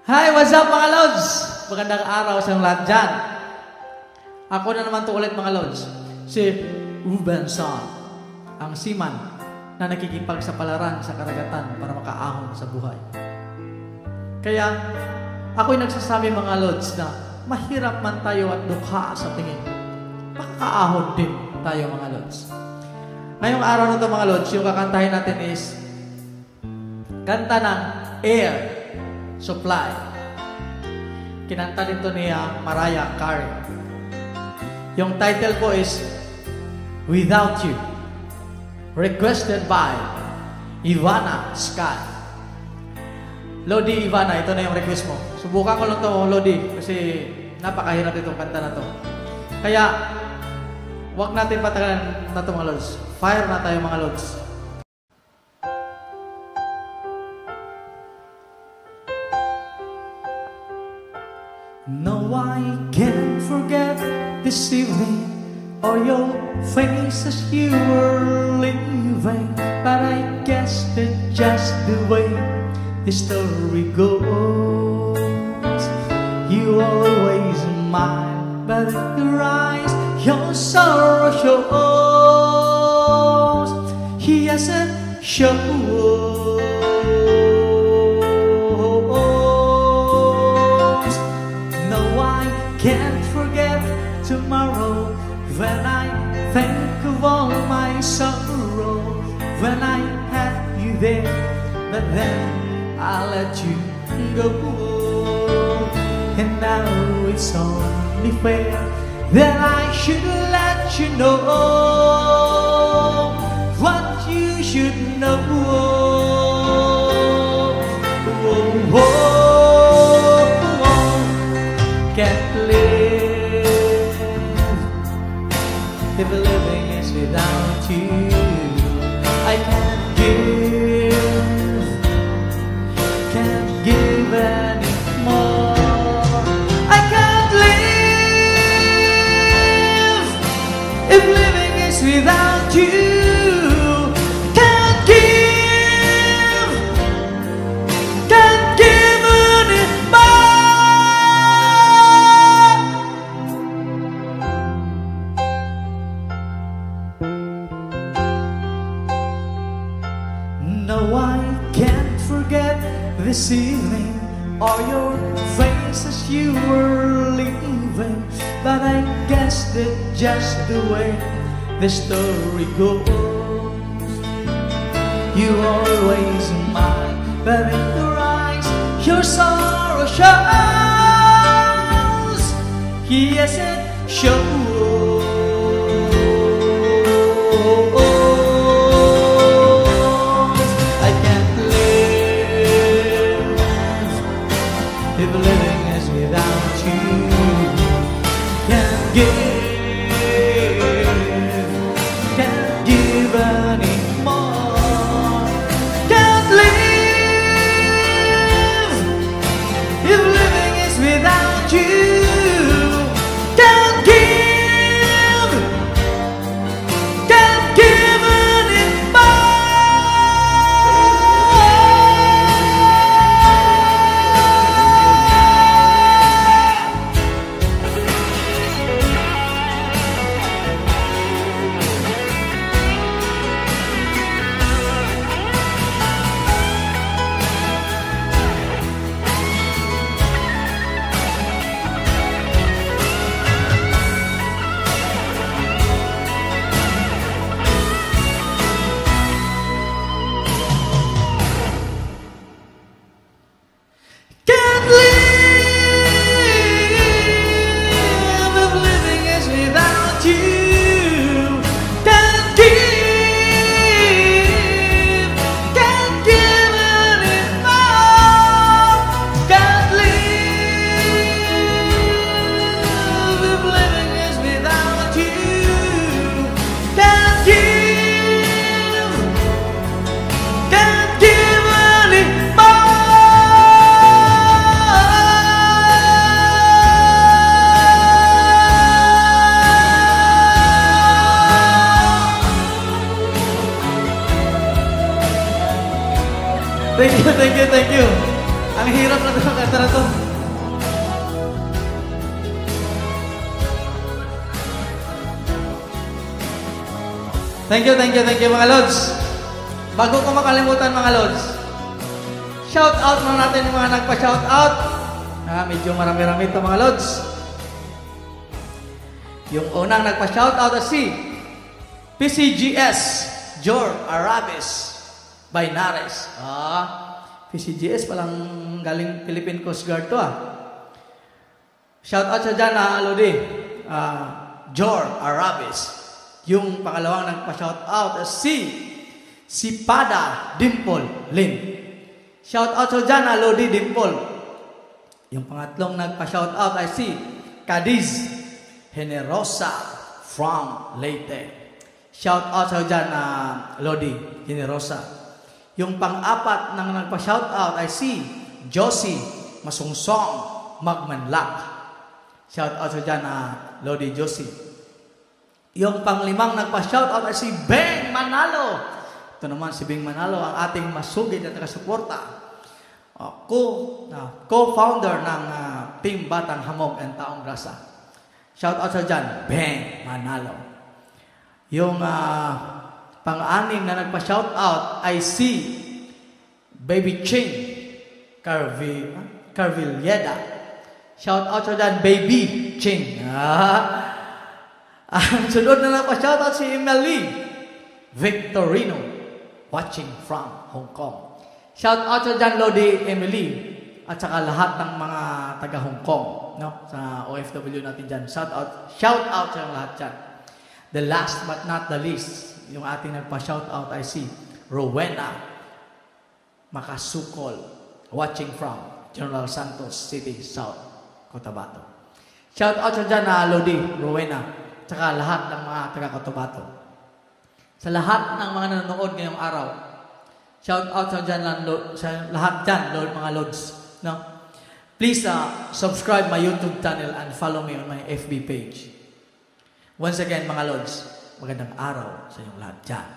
Hi, what's up mga Lods? Magandang araw sa lahat dyan. Ako na naman to ulit mga Lods. Si Ruben Son, ang seaman na nakikipagsapalaran sa karagatan para makaahon sa buhay. Kaya ako'y nagsasabi mga Lods na mahirap man tayo at dukha sa tingin, makakaahon din tayo mga Lods. Ngayong araw na ito mga Lods, yung kakantahin natin is kanta ng Air Supply. Kinanta dito ni Mariah Carey. Yung title po is Without You. Requested by Ivana Sky. Lodi, Ivana, ito na yung request mo. Subukan ko lang to, Lodi, kasi napakahirap itong kanta na to. Kaya, wag natin patagalan na ito mga Lods. Fire na tayo mga Lods. No, I can't forget this evening or your face as you were leaving. But I guess that's just the way the story goes. You always smile, but in your eyes your sorrow shows. Yes, it shows. Can't forget tomorrow when I think of all my sorrow, when I had you there, but then I let you go. And now it's only fair that I should let you know what you should know. Can't live if living is without you. I can't give anymore. I can't live if living is without you. No, I can't forget this evening or your face as you were leaving. But I guess that's just the way the story goes. You always smile, but in your eyes your sorrow shows. Yes, it shows. If living is without you, can't give anymore. Can't live if living is without you. Can't give anymore. Thank you. Ang hirap na ito, kanta na ito. Thank you mga Lods. Bago ko makalimutan mga Lods, shout out na natin yung mga nagpa-shout out. Medyo marami-rami ito mga Lods. Yung unang nagpa-shout out ay si PCGS Jor Arabes Bainares. PCGS palang galing Philippine Coast Guard to Shout out sa dyan Lodi. Jor Arabes. Yung pangalawang nagpa-shout out ay si Pada Dimple Lin. Shout out sa dyan Lodi Dimple. Yung pangatlong nagpa-shout out ay si Cadiz Generosa from Leyte. Shout out sa dyan Lodi Generosa. Yung pang-apat nang nagpa-shout out ay si Josie Masungsong Magmanlak. Shout out sa dyan Lodi Josie. Yung pang-limang nagpa-shout out ay si Beng Manalo. Ito naman si Beng Manalo, ang ating masugid na taga-suporta. Co-founder ng Team Batang Hamog and Taong Grasa. Shout out sa dyan, Beng Manalo. Yung pang-anim na nagpa-shout out ay si Baby Ching Carvilleda. Shout out sa dyan, Baby Ching. Ang sunod na nagpa-shout out si Emily Victorino, watching from Hong Kong. Shout out sa dyan, Lodi Emily, at saka lahat ng mga taga Hong Kong, no? Sa OFW natin dyan. Shout out sa lahat dyan. The last but not the least, yung ating nagpa-shout out ay si Rowena Makasukol, watching from General Santos City, South Cotabato. Shout out sa dyan Lodi, Rowena, at saka lahat ng mga taga Cotabato. Sa lahat ng mga nanonood ngayong araw, shout out sa lahat dyan, Lord, mga Lods. No? Please subscribe my YouTube channel and follow me on my FB page. Once again, mga Lods, magandang araw sa inyong lahat dyan.